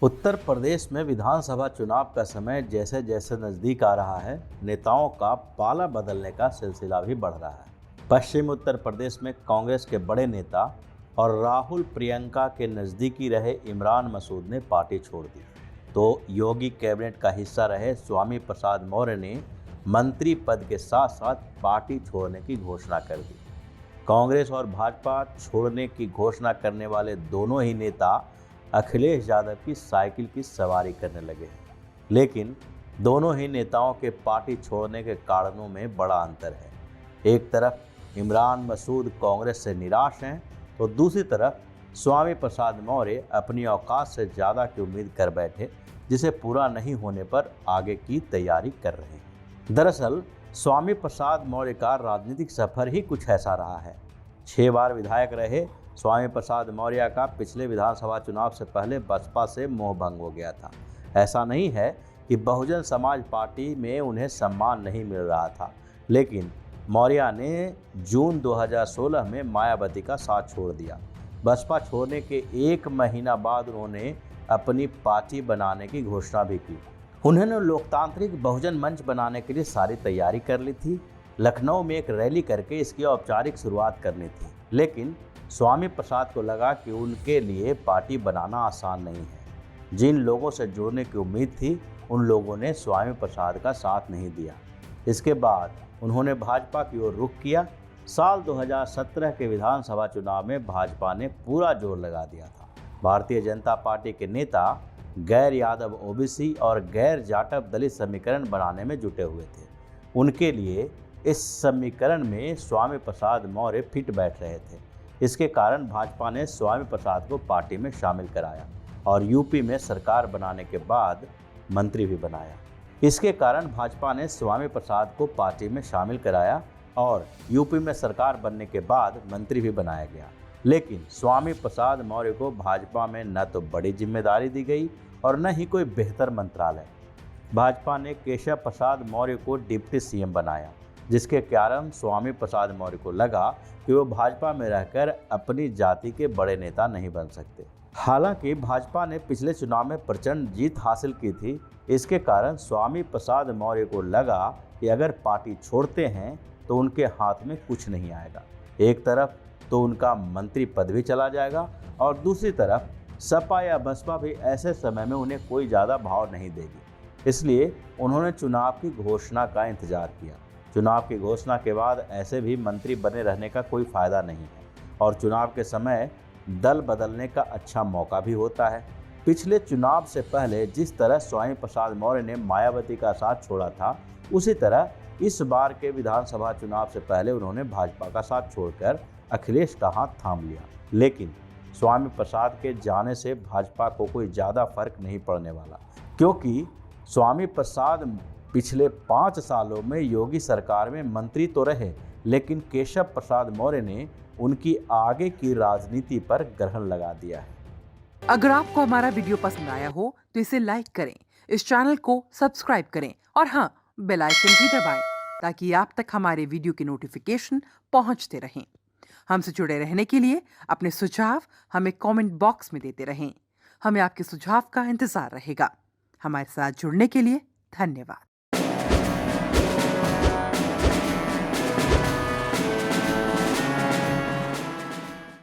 उत्तर प्रदेश में विधानसभा चुनाव का समय जैसे जैसे नजदीक आ रहा है, नेताओं का पाला बदलने का सिलसिला भी बढ़ रहा है। पश्चिम उत्तर प्रदेश में कांग्रेस के बड़े नेता और राहुल प्रियंका के नज़दीकी रहे इमरान मसूद ने पार्टी छोड़ दी, तो योगी कैबिनेट का हिस्सा रहे स्वामी प्रसाद मौर्य ने मंत्री पद के साथ साथ पार्टी छोड़ने की घोषणा कर दी। कांग्रेस और भाजपा छोड़ने की घोषणा करने वाले दोनों ही नेता अखिलेश यादव की साइकिल की सवारी करने लगे हैं, लेकिन दोनों ही नेताओं के पार्टी छोड़ने के कारणों में बड़ा अंतर है। एक तरफ इमरान मसूद कांग्रेस से निराश हैं, तो दूसरी तरफ स्वामी प्रसाद मौर्य अपनी औकात से ज़्यादा की उम्मीद कर बैठे, जिसे पूरा नहीं होने पर आगे की तैयारी कर रहे हैं। दरअसल स्वामी प्रसाद मौर्य का राजनीतिक सफर ही कुछ ऐसा रहा है। 6 बार विधायक रहे स्वामी प्रसाद मौर्य का पिछले विधानसभा चुनाव से पहले बसपा से मोहभंग हो गया था। ऐसा नहीं है कि बहुजन समाज पार्टी में उन्हें सम्मान नहीं मिल रहा था, लेकिन मौर्य ने जून 2016 में मायावती का साथ छोड़ दिया। बसपा छोड़ने के 1 महीना बाद उन्होंने अपनी पार्टी बनाने की घोषणा भी की। उन्होंने लोकतांत्रिक बहुजन मंच बनाने के लिए सारी तैयारी कर ली थी। लखनऊ में एक रैली करके इसकी औपचारिक शुरुआत करनी थी, लेकिन स्वामी प्रसाद को लगा कि उनके लिए पार्टी बनाना आसान नहीं है। जिन लोगों से जुड़ने की उम्मीद थी, उन लोगों ने स्वामी प्रसाद का साथ नहीं दिया। इसके बाद उन्होंने भाजपा की ओर रुख किया। साल 2017 के विधानसभा चुनाव में भाजपा ने पूरा जोर लगा दिया था। भारतीय जनता पार्टी के नेता गैर यादव ओबीसी और गैर जाटव दलित समीकरण बनाने में जुटे हुए थे। उनके लिए इस समीकरण में स्वामी प्रसाद मौर्य फिट बैठ रहे थे। इसके कारण भाजपा ने स्वामी प्रसाद को पार्टी में शामिल कराया और यूपी में सरकार बनाने के बाद मंत्री भी बनाया। इसके कारण भाजपा ने स्वामी प्रसाद को पार्टी में शामिल कराया और यूपी में सरकार बनने के बाद मंत्री भी बनाया गया। लेकिन स्वामी प्रसाद मौर्य को भाजपा में न तो बड़ी जिम्मेदारी दी गई और न ही कोई बेहतर मंत्रालय। भाजपा ने केशव प्रसाद मौर्य को डिप्टी सीएम बनाया, जिसके कारण स्वामी प्रसाद मौर्य को लगा कि वो भाजपा में रहकर अपनी जाति के बड़े नेता नहीं बन सकते। हालांकि भाजपा ने पिछले चुनाव में प्रचंड जीत हासिल की थी। इसके कारण स्वामी प्रसाद मौर्य को लगा कि अगर पार्टी छोड़ते हैं तो उनके हाथ में कुछ नहीं आएगा। एक तरफ तो उनका मंत्री पद भी चला जाएगा और दूसरी तरफ सपा या बसपा भी ऐसे समय में उन्हें कोई ज़्यादा भाव नहीं देगी। इसलिए उन्होंने चुनाव की घोषणा का इंतजार किया। चुनाव की घोषणा के बाद ऐसे भी मंत्री बने रहने का कोई फायदा नहीं है और चुनाव के समय दल बदलने का अच्छा मौका भी होता है। पिछले चुनाव से पहले जिस तरह स्वामी प्रसाद मौर्य ने मायावती का साथ छोड़ा था, उसी तरह इस बार के विधानसभा चुनाव से पहले उन्होंने भाजपा का साथ छोड़कर अखिलेश का हाथ थाम लिया। लेकिन स्वामी प्रसाद के जाने से भाजपा को कोई ज़्यादा फर्क नहीं पड़ने वाला, क्योंकि स्वामी प्रसाद पिछले 5 सालों में योगी सरकार में मंत्री तो रहे, लेकिन केशव प्रसाद मौर्य ने उनकी आगे की राजनीति पर ग्रहण लगा दिया है। अगर आपको हमारा वीडियो पसंद आया हो तो इसे लाइक करें, इस चैनल को सब्सक्राइब करें और हाँ, बेल आइकन भी दबाएं ताकि आप तक हमारे वीडियो की नोटिफिकेशन पहुंचते रहें। हमसे जुड़े रहने के लिए अपने सुझाव हमें कमेंट बॉक्स में देते रहें। हमें आपके सुझाव का इंतजार रहेगा। हमारे साथ जुड़ने के लिए धन्यवाद।